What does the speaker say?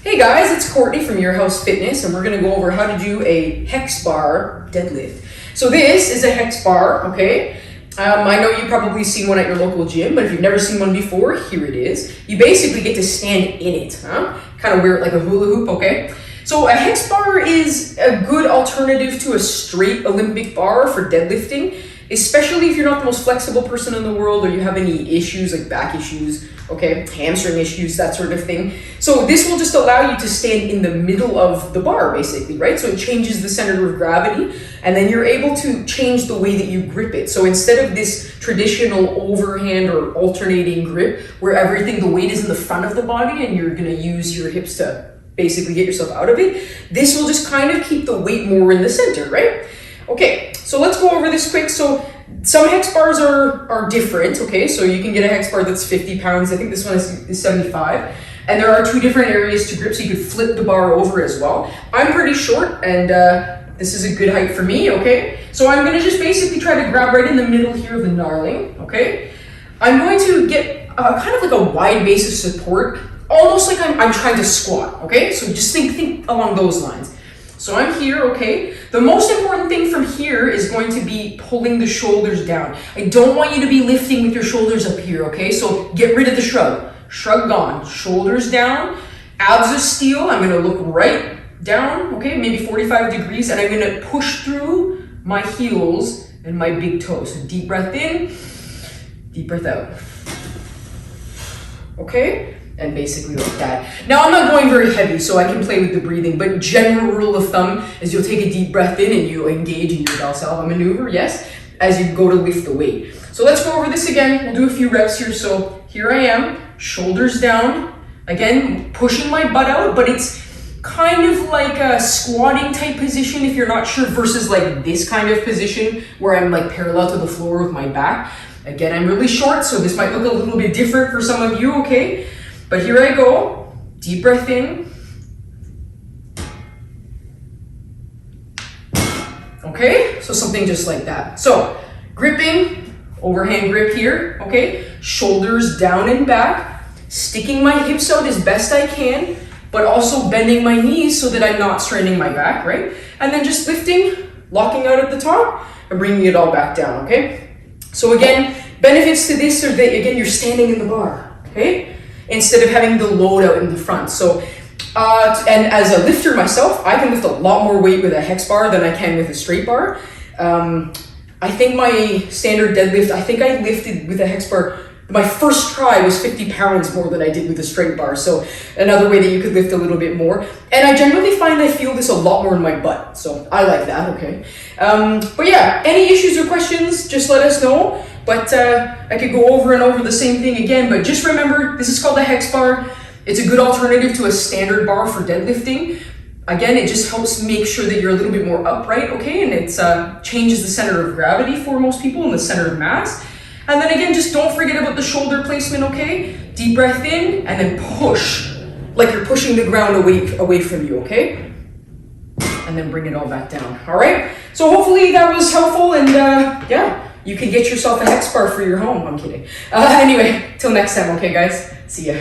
Hey guys, it's Courtney from Your House Fitness, and we're going to go over how to do a hex bar deadlift. So this is a hex bar, okay? I know you've probably seen one at your local gym, but if you've never seen one before, here it is. You basically get to stand in it, kind of wear it like a hula hoop, okay? So a hex bar is a good alternative to a straight Olympic bar for deadlifting, especially if you're not the most flexible person in the world or you have any issues like back issues, okay, hamstring issues, that sort of thing. So this will just allow you to stand in the middle of the bar basically, right? So it changes the center of gravity and then you're able to change the way that you grip it. So instead of this traditional overhand or alternating grip where the weight is in the front of the body and you're gonna use your hips to basically get yourself out of it, this will just kind of keep the weight more in the center, right? Okay, so let's go over this quick. So some hex bars are different, okay? So you can get a hex bar that's 50 pounds. I think this one is 75. And there are two different areas to grip, so you could flip the bar over as well. I'm pretty short, and this is a good height for me, okay? So I'm gonna just basically try to grab right in the middle here of the gnarling, okay? I'm going to get kind of like a wide base of support, almost like I'm trying to squat, okay? So just think along those lines. So I'm here, okay? The most important thing from here is going to be pulling the shoulders down. I don't want you to be lifting with your shoulders up here, okay? So get rid of the shrug. Shrug gone. Shoulders down. Abs of steel. I'm gonna look right down, okay? Maybe 45 degrees, and I'm gonna push through my heels and my big toes. So deep breath in, deep breath out. Okay? And basically like that. Now I'm not going very heavy, so I can play with the breathing, but general rule of thumb is you'll take a deep breath in and you engage in your Valsalva maneuver, yes, as you go to lift the weight. So let's go over this again. We'll do a few reps here. So here I am, shoulders down. Again, pushing my butt out, but it's kind of like a squatting type position if you're not sure, versus like this kind of position where I'm like parallel to the floor with my back. Again, I'm really short, so this might look a little bit different for some of you, okay? But here I go, deep breath in. Okay, so something just like that. So gripping, overhand grip here, okay? Shoulders down and back, sticking my hips out as best I can, but also bending my knees so that I'm not straining my back, right? And then just lifting, locking out at the top, and bringing it all back down, okay? So again, benefits to this are that, again, you're standing in the bar, okay? Instead of having the load out in the front. So, and as a lifter myself, I can lift a lot more weight with a hex bar than I can with a straight bar. I think my standard deadlift, I think I lifted with a hex bar, my first try was 50 pounds more than I did with a straight bar. So another way that you could lift a little bit more. And I generally find I feel this a lot more in my butt. So I like that, okay. But yeah, any issues or questions, just let us know. But I could go over and over the same thing again, but just remember, this is called a hex bar. It's a good alternative to a standard bar for deadlifting. Again, it just helps make sure that you're a little bit more upright, okay? And it changes the center of gravity for most people and the center of mass. And then again, just don't forget about the shoulder placement, okay? Deep breath in and then push, like you're pushing the ground away from you, okay? And then bring it all back down, all right? So hopefully that was helpful, and yeah. You can get yourself a hex bar for your home. I'm kidding. Anyway, till next time, okay, guys? See ya.